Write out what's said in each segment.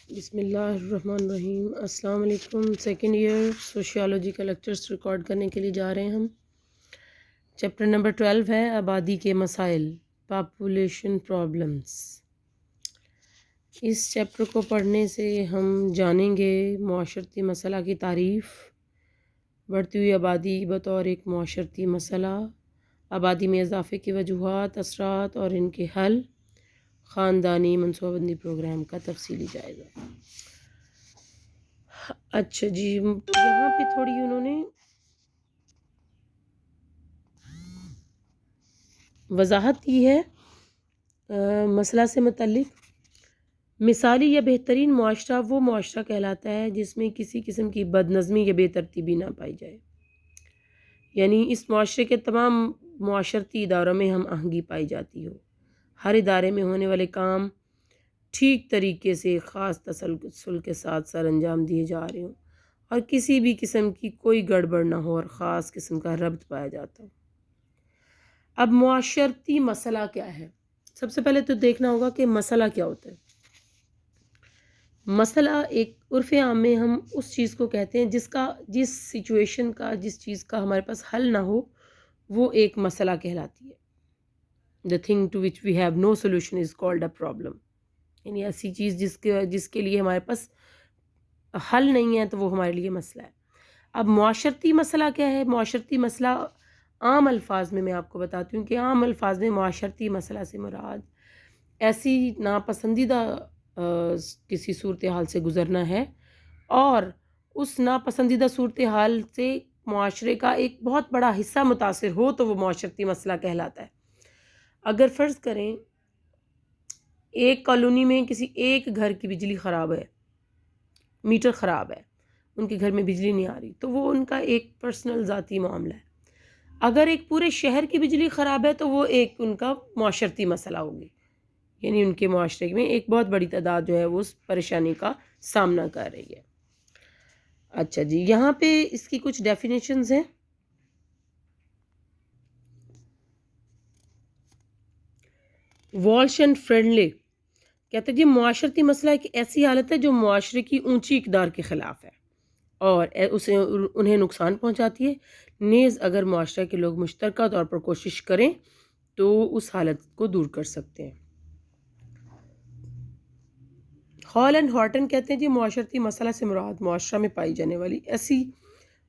بسم اللہ الرحمن الرحیم۔ السلام علیکم۔ سیکنڈ ایئر سوشیالوجی کا لیکچرز ریکارڈ کرنے کے لیے جا رہے ہیں ہم۔ چیپٹر نمبر 12 ہے آبادی کے مسائل، پاپولیشن پرابلمز۔ اس چیپٹر کو پڑھنے سے ہم جانیں گے معاشرتی مسئلہ کی تعریف، بڑھتی ہوئی آبادی بطور ایک معاشرتی مسئلہ، آبادی میں اضافے کی وجوہات، اثرات اور ان کے حل، خاندانی منصوبہ بندی پروگرام کا تفصیلی جائزہ۔ اچھا جی، یہاں پہ تھوڑی انہوں نے وضاحت کی ہے مسئلہ سے متعلق۔ مثالی یا بہترین معاشرہ وہ معاشرہ کہلاتا ہے جس میں کسی قسم کی بد نظمی یا بے ترتیبی نہ پائی جائے، یعنی اس معاشرے کے تمام معاشرتی اداروں میں ہم آہنگی پائی جاتی ہو، ہر ادارے میں ہونے والے کام ٹھیک طریقے سے خاص تسلسل کے ساتھ سر انجام دیے جا رہے ہوں اور کسی بھی قسم کی کوئی گڑبڑ نہ ہو اور خاص قسم کا ربط پایا جاتا ہو۔ اب معاشرتی مسئلہ کیا ہے؟ سب سے پہلے تو دیکھنا ہوگا کہ مسئلہ کیا ہوتا ہے۔ مسئلہ ایک عرف عام میں ہم اس چیز کو کہتے ہیں جس سچویشن کا، جس چیز کا ہمارے پاس حل نہ ہو، وہ ایک مسئلہ کہلاتی ہے۔ The thing to which we have no solution is called a problem۔ یعنی ایسی چیز جس کے لیے ہمارے پاس حل نہیں ہے تو وہ ہمارے لیے مسئلہ ہے۔ اب معاشرتی مسئلہ کیا ہے؟ معاشرتی مسئلہ عام الفاظ میں آپ کو بتاتی ہوں کہ عام الفاظ میں معاشرتی مسئلہ سے مراد ایسی ناپسندیدہ کسی صورتحال سے گزرنا ہے، اور اس ناپسندیدہ صورتحال سے معاشرے کا ایک بہت بڑا حصہ متاثر ہو تو وہ معاشرتی مسئلہ کہلاتا ہے۔ اگر فرض کریں ایک کالونی میں کسی ایک گھر کی بجلی خراب ہے، میٹر خراب ہے، ان کے گھر میں بجلی نہیں آ رہی، تو وہ ان کا ایک پرسنل ذاتی معاملہ ہے۔ اگر ایک پورے شہر کی بجلی خراب ہے تو وہ ایک ان کا معاشرتی مسئلہ ہوگی، یعنی ان کے معاشرے میں ایک بہت بڑی تعداد جو ہے وہ اس پریشانی کا سامنا کر رہی ہے۔ اچھا جی، یہاں پہ اس کی کچھ ڈیفینیشنز ہیں۔ والش اینڈ فرینڈلی کہتے ہیں جی معاشرتی مسئلہ ایک ایسی حالت ہے جو معاشرے کی اونچی اقدار کے خلاف ہے اور انہیں نقصان پہنچاتی ہے، نیز اگر معاشرے کے لوگ مشترکہ طور پر کوشش کریں تو اس حالت کو دور کر سکتے ہیں۔ ہال اینڈ ہارٹن کہتے ہیں جی معاشرتی مسئلہ سے مراد معاشرہ میں پائی جانے والی ایسی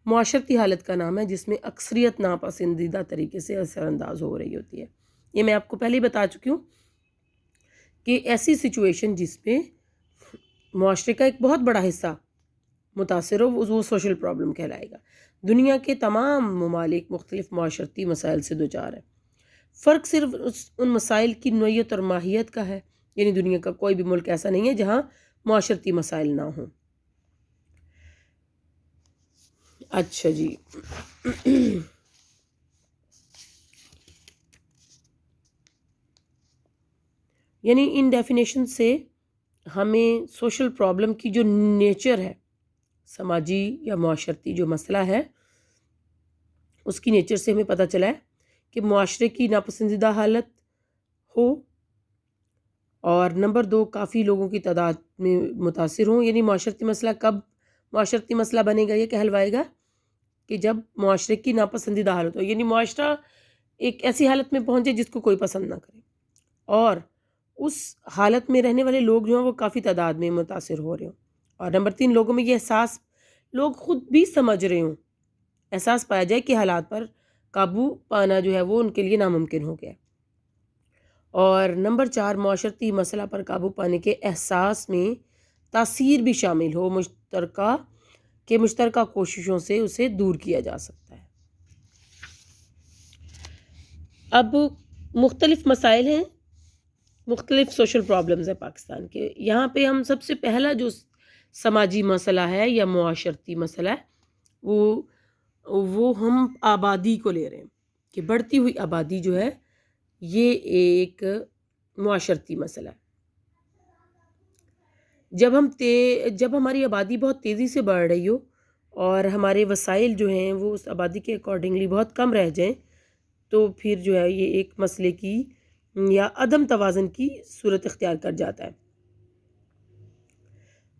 معاشرتی حالت کا نام ہے جس میں اکثریت ناپسندیدہ طریقے سے اثر انداز ہو رہی ہوتی ہے۔ یہ میں آپ کو پہلے ہی بتا چکی ہوں کہ ایسی سچویشن جس پہ معاشرے کا ایک بہت بڑا حصہ متاثر ہو وہ سوشل پرابلم کہلائے گا۔ دنیا کے تمام ممالک مختلف معاشرتی مسائل سے دوچار ہیں، فرق صرف ان مسائل کی نوعیت اور ماہیت کا ہے، یعنی دنیا کا کوئی بھی ملک ایسا نہیں ہے جہاں معاشرتی مسائل نہ ہوں۔ اچھا جی، یعنی ان ڈیفینیشن سے ہمیں سوشل پرابلم کی جو نیچر ہے، سماجی یا معاشرتی جو مسئلہ ہے، اس کی نیچر سے ہمیں پتہ چلا ہے کہ معاشرے کی ناپسندیدہ حالت ہو، اور نمبر 2 کافی لوگوں کی تعداد میں متاثر ہوں۔ یعنی معاشرتی مسئلہ کب معاشرتی مسئلہ بنے گا، یہ کہلوائے گا کہ جب معاشرے کی ناپسندیدہ حالت ہو، یعنی معاشرہ ایک ایسی حالت میں پہنچے جس کو کوئی پسند نہ کرے، اور اس حالت میں رہنے والے لوگ جو ہیں وہ کافی تعداد میں متاثر ہو رہے ہوں، اور نمبر 3 لوگوں میں یہ احساس لوگ خود بھی سمجھ رہے ہوں، احساس پایا جائے کہ حالات پر قابو پانا جو ہے وہ ان کے لیے ناممکن ہو گیا۔ اور نمبر 4 معاشرتی مسئلہ پر قابو پانے کے احساس میں تاثیر بھی شامل ہو، مشترکہ کوششوں سے اسے دور کیا جا سکتا ہے۔ اب مختلف مسائل ہیں، مختلف سوشل پرابلمز ہیں پاکستان کے۔ یہاں پہ ہم سب سے پہلا جو سماجی مسئلہ ہے یا معاشرتی مسئلہ ہے وہ ہم آبادی کو لے رہے ہیں کہ بڑھتی ہوئی آبادی جو ہے یہ ایک معاشرتی مسئلہ ہے۔ جب ہماری آبادی بہت تیزی سے بڑھ رہی ہو اور ہمارے وسائل جو ہیں وہ اس آبادی کے اکارڈنگلی بہت کم رہ جائیں تو پھر جو ہے یہ ایک مسئلے کی یا عدم توازن کی صورت اختیار کر جاتا ہے۔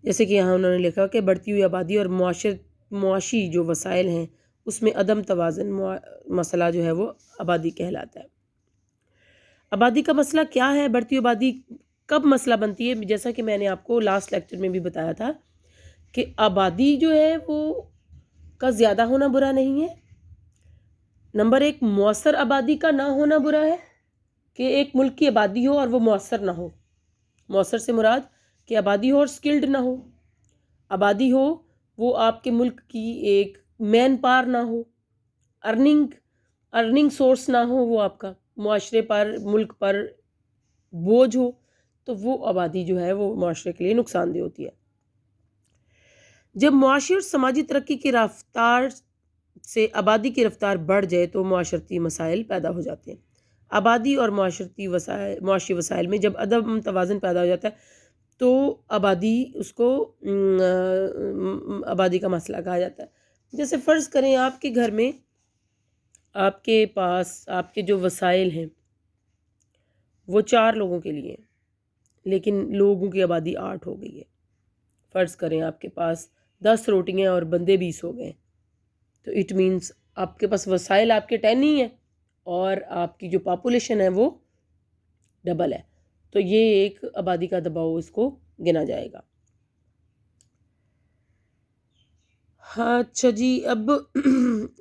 جیسے کہ یہاں انہوں نے لکھا کہ بڑھتی ہوئی آبادی اور معاشی جو وسائل ہیں اس میں عدم توازن مسئلہ جو ہے وہ آبادی کہلاتا ہے۔ آبادی کا مسئلہ کیا ہے؟ بڑھتی ہوئی آبادی کب مسئلہ بنتی ہے؟ جیسا کہ میں نے آپ کو لاسٹ لیکچر میں بھی بتایا تھا کہ آبادی جو ہے وہ کا زیادہ ہونا برا نہیں ہے۔ نمبر ایک، مؤثر آبادی کا نہ ہونا برا ہے، کہ ایک ملک کی آبادی ہو اور وہ مؤثر نہ ہو۔ مؤثر سے مراد کہ آبادی ہو اور سکلڈ نہ ہو، آبادی ہو وہ آپ کے ملک کی ایک مین پاور نہ ہو، ارننگ سورس نہ ہو، وہ آپ کا معاشرے پر ملک پر بوجھ ہو، تو وہ آبادی جو ہے وہ معاشرے کے لیے نقصان دہ ہوتی ہے۔ جب معاشی اور سماجی ترقی کی رفتار سے آبادی کی رفتار بڑھ جائے تو معاشرتی مسائل پیدا ہو جاتے ہیں۔ آبادی اور معاشی وسائل میں جب عدم توازن پیدا ہو جاتا ہے تو اس کو آبادی کا مسئلہ کہا جاتا ہے۔ جیسے فرض کریں آپ کے گھر میں آپ کے پاس آپ کے جو وسائل ہیں وہ 4 لوگوں کے لیے، لیکن لوگوں کی آبادی 8 ہو گئی ہے۔ فرض کریں آپ کے پاس 10 روٹیاں اور بندے 20 ہو گئے، تو اٹ مینس آپ کے پاس وسائل آپ کے 10 ہی ہیں اور آپ کی جو پاپولیشن ہے وہ ڈبل ہے، تو یہ ایک آبادی کا دباؤ اس کو گنا جائے گا۔ ہاں اچھا جی، اب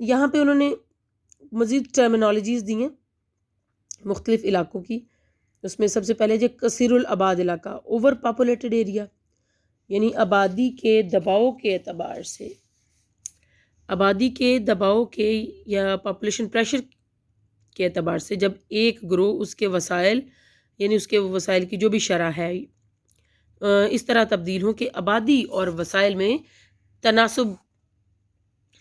یہاں پہ انہوں نے مزید ٹرمینالوجیز دی ہیں مختلف علاقوں کی۔ اس میں سب سے پہلے جو کثیر الآباد علاقہ، اوور پاپولیٹڈ ایریا، یعنی آبادی کے دباؤ کے اعتبار سے، آبادی کے دباؤ کے یا پاپولیشن پریشر کے اعتبار سے جب ایک گروہ اس کے وسائل یعنی اس کے وسائل کی جو بھی شرح ہے اس طرح تبدیل ہوں کہ آبادی اور وسائل میں تناسب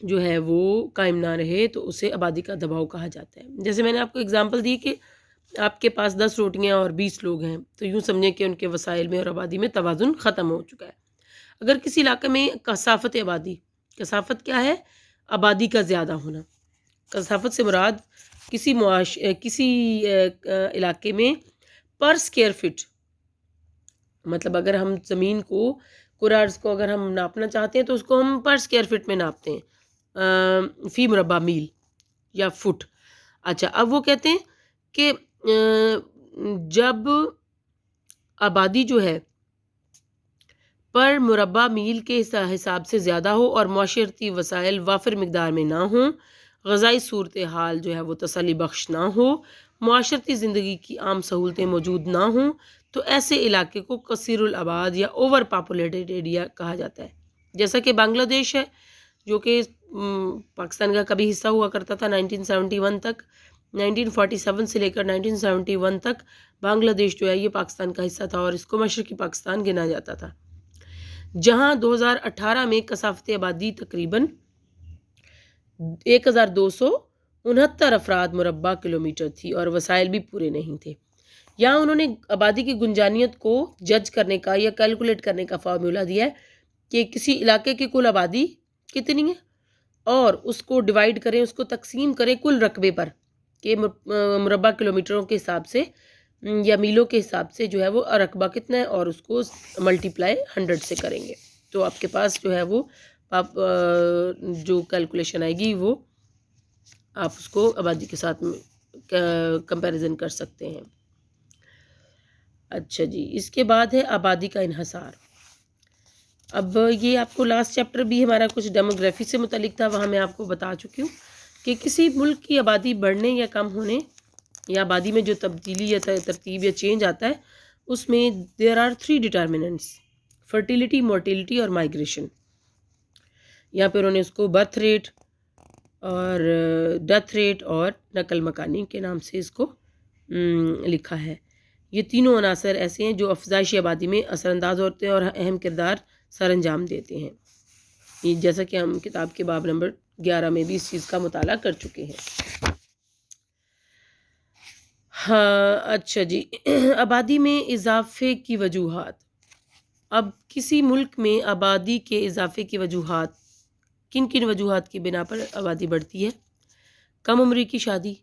جو ہے وہ قائم نہ رہے، تو اسے آبادی کا دباؤ کہا جاتا ہے۔ جیسے میں نے آپ کو اگزامپل دی کہ آپ کے پاس 10 روٹیاں اور 20 لوگ ہیں، تو یوں سمجھیں کہ ان کے وسائل میں اور آبادی میں توازن ختم ہو چکا ہے۔ اگر کسی علاقے میں کثافت آبادی، کثافت کیا ہے؟ آبادی کا زیادہ ہونا۔ کثافت سے مراد کسی علاقے میں پر سکیئر فٹ، مطلب اگر ہم زمین کو کرارز کو اگر ہم ناپنا چاہتے ہیں تو اس کو ہم پر سکیئر فٹ میں ناپتے ہیں، فی مربع میل یا فٹ۔ اچھا، اب وہ کہتے ہیں کہ جب آبادی جو ہے پر مربع میل کے حساب سے زیادہ ہو اور معاشرتی وسائل وافر مقدار میں نہ ہوں، غذائی صورتحال جو ہے وہ تسلی بخش نہ ہو، معاشرتی زندگی کی عام سہولتیں موجود نہ ہوں، تو ایسے علاقے کو کثیر الآباد یا اوور پاپولیٹڈ ایریا کہا جاتا ہے۔ جیسا کہ بنگلہ دیش ہے جو کہ پاکستان کا کبھی حصہ ہوا کرتا تھا 1971 تک، 1947 سے لے کر 1971 تک بنگلہ دیش جو ہے یہ پاکستان کا حصہ تھا اور اس کو مشرقی پاکستان گنا جاتا تھا، جہاں 2018 میں کثافت آبادی تقریباً 1269 افراد مربع کلومیٹر تھی اور وسائل بھی پورے نہیں تھے۔ یہاں انہوں نے آبادی کی گنجانیت کو جج کرنے کا یا کیلکولیٹ کرنے کا فارمولا دیا ہے کہ کسی علاقے کی کل آبادی کتنی ہے اور اس کو ڈیوائیڈ کریں، اس کو تقسیم کریں کل رقبے پر کہ مربع کلومیٹروں کے حساب سے یا میلوں کے حساب سے جو ہے وہ رقبہ کتنا ہے، اور اس کو ملٹیپلائی 100 سے کریں گے تو آپ کے پاس جو ہے وہ جو کیلکولیشن آئے گی وہ آپ اس کو آبادی کے ساتھ کمپیریزن کر سکتے ہیں۔ اچھا جی، اس کے بعد ہے آبادی کا انحصار۔ اب یہ آپ کو لاسٹ چیپٹر بھی ہمارا کچھ ڈیموگرافی سے متعلق تھا، وہاں میں آپ کو بتا چکی ہوں کہ کسی ملک کی آبادی بڑھنے یا کم ہونے یا آبادی میں جو تبدیلی یا ترتیب یا چینج آتا ہے اس میں دیر آر 3 ڈٹرمننٹس: فرٹیلیٹی، مورٹیلیٹی اور مائگریشن۔ یہاں پہ انہوں نے اس کو برتھ ریٹ اور ڈیتھ ریٹ اور نقل مکانی کے نام سے اس کو لکھا ہے۔ یہ تینوں عناصر ایسے ہیں جو افزائشی آبادی میں اثر انداز ہوتے ہیں اور اہم کردار سر انجام دیتے ہیں، جیسا کہ ہم کتاب کے باب نمبر 11 میں بھی اس چیز کا مطالعہ کر چکے ہیں۔ ہاں اچھا جی، آبادی میں اضافے کی وجوہات۔ اب کسی ملک میں آبادی کے اضافے کی وجوہات، کن کن وجوہات کی بنا پر آبادی بڑھتی ہے؟ کم عمری کی شادی،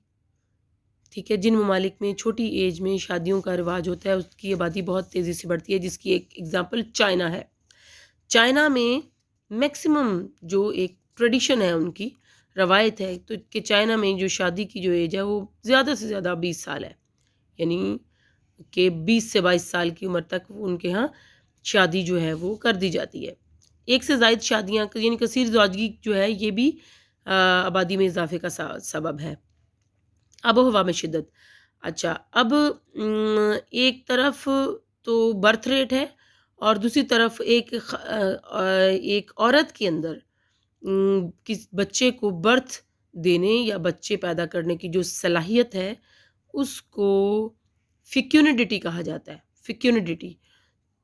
ٹھیک ہے، جن ممالک میں چھوٹی ایج میں شادیوں کا رواج ہوتا ہے اس کی آبادی بہت تیزی سے بڑھتی ہے، جس کی ایک ایگزامپل چائنا ہے۔ چائنا میں میکسیمم جو ایک ٹریڈیشن ہے، ان کی روایت ہے تو کہ چائنا میں جو شادی کی جو ایج ہے وہ زیادہ سے زیادہ 20 سال ہے، یعنی کہ 20 سے 22 سال کی عمر تک ان کے ہاں شادی جو ہے وہ کر دی جاتی ہے۔ ایک سے زائد شادیاں یعنی کثیر زوجگی جو ہے یہ بھی آبادی میں اضافے کا سبب ہے۔ آب و ہوا میں شدت، اچھا اب ایک طرف تو برتھ ریٹ ہے اور دوسری طرف ایک عورت کے اندر کس بچے کو برتھ دینے یا بچے پیدا کرنے کی جو صلاحیت ہے اس کو فیکونڈٹی کہا جاتا ہے۔ فیکونڈٹی،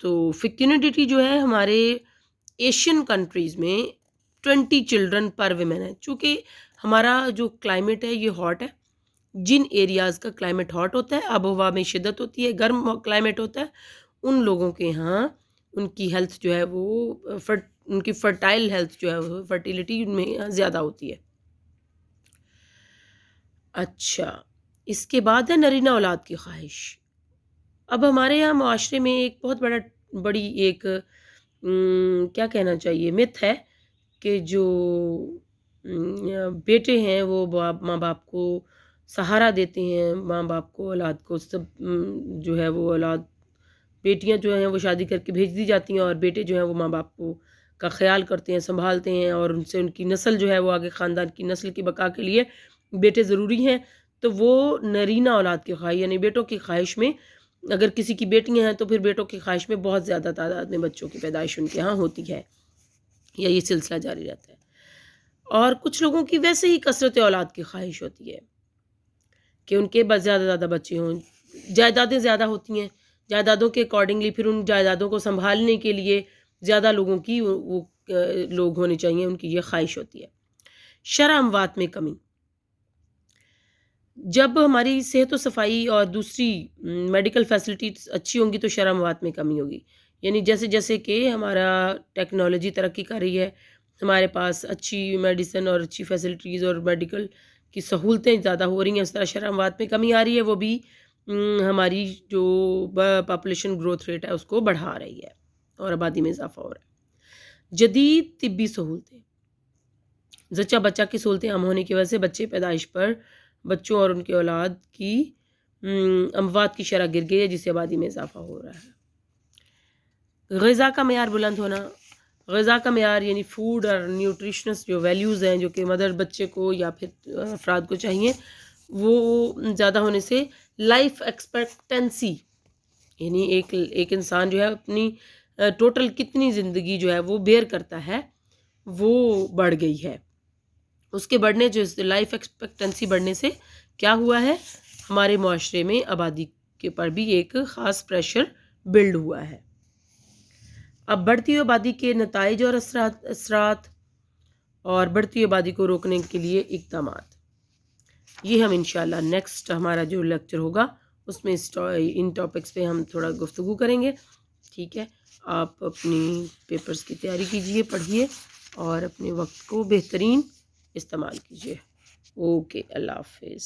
تو فیکونڈٹی جو ہے ہمارے ایشین کنٹریز میں 20 چلڈرن پر ویمن ہے۔ چونکہ ہمارا جو کلائمیٹ ہے یہ ہاٹ ہے، جن ایریاز کا کلائمیٹ ہاٹ ہوتا ہے، آب و ہوا میں شدت ہوتی ہے، گرم کلائمیٹ ہوتا ہے، ان لوگوں کے ہاں ان کی ہیلتھ جو ہے وہ ان کی فرٹائل ہیلتھ جو ہے وہ فرٹیلیٹی ان میں زیادہ ہوتی ہے۔ اچھا، اس کے بعد ہے نرینہ اولاد کی خواہش۔ اب ہمارے یہاں معاشرے میں ایک بہت بڑی ایک کیا کہنا چاہیے مت ہے کہ جو بیٹے ہیں وہ ماں باپ کو سہارا دیتے ہیں، ماں باپ کو اولاد کو سب جو ہے وہ اولاد بیٹیاں جو ہیں وہ شادی کر کے بھیج دی جاتی ہیں اور بیٹے جو ہیں وہ ماں باپ کو کا خیال کرتے ہیں، سنبھالتے ہیں اور ان سے ان کی نسل جو ہے وہ آگے خاندان کی نسل کی بقا کے لیے بیٹے ضروری ہیں۔ تو وہ نرینہ اولاد کی خواہش یعنی بیٹوں کی خواہش میں، اگر کسی کی بیٹیاں ہیں تو پھر بیٹوں کی خواہش میں بہت زیادہ تعداد میں بچوں کی پیدائش ان کے ہاں ہوتی ہے یا یہ سلسلہ جاری رہتا ہے۔ اور کچھ لوگوں کی ویسے ہی کثرت اولاد کی خواہش ہوتی ہے کہ ان کے بس زیادہ زیادہ بچے ہوں، جائیدادیں زیادہ ہوتی ہیں، جائیدادوں کے اکارڈنگلی پھر ان جائیدادوں کو سنبھالنے کے لیے زیادہ لوگوں کی وہ لوگ ہونے چاہیے، ان کی یہ خواہش ہوتی ہے۔ شرح اموات میں کمی، جب ہماری صحت و صفائی اور دوسری میڈیکل فیسلٹیز اچھی ہوں گی تو شرح اموات میں کمی ہوگی، یعنی جیسے جیسے کہ ہمارا ٹیکنالوجی ترقی کر رہی ہے، ہمارے پاس اچھی میڈیسن اور اچھی فیسلٹیز اور میڈیکل کی سہولتیں زیادہ ہو رہی ہیں، اس طرح شرح اموات میں کمی آ رہی ہے، وہ بھی ہماری جو پاپولیشن گروتھ ریٹ ہے اس کو بڑھا رہی ہے اور آبادی میں اضافہ ہو رہا ہے۔ جدید طبی سہولتیں، زچہ بچہ کی سہولتیں عام ہونے کی وجہ سے بچے پیدائش پر بچوں اور ان کے اولاد کی اموات کی شرح گر گئی ہے، جس سے آبادی میں اضافہ ہو رہا ہے۔ غذا کا معیار بلند ہونا، غذا کا معیار یعنی فوڈ اور نیوٹریشنس جو ویلیوز ہیں جو کہ مدر بچے کو یا پھر افراد کو چاہیے وہ زیادہ ہونے سے لائف ایکسپیکٹنسی یعنی ایک انسان جو ہے اپنی ٹوٹل کتنی زندگی جو ہے وہ بیئر کرتا ہے وہ بڑھ گئی ہے۔ اس کے بڑھنے جو لائف ایکسپیکٹنسی بڑھنے سے کیا ہوا ہے، ہمارے معاشرے میں آبادی کے پر بھی ایک خاص پریشر بلڈ ہوا ہے۔ اب بڑھتی ہوئی آبادی کے نتائج اور اثرات اور بڑھتی ہوئی آبادی کو روکنے کے لیے اقدامات، یہ ہم انشاءاللہ نیکسٹ ہمارا جو لیکچر ہوگا اس میں ان ٹاپکس پہ ہم تھوڑا گفتگو کریں گے، ٹھیک ہے۔ آپ اپنی پیپرز کی تیاری کیجئے، پڑھیے اور اپنے وقت کو بہترین استعمال کیجئے۔ اوکے، اللہ حافظ۔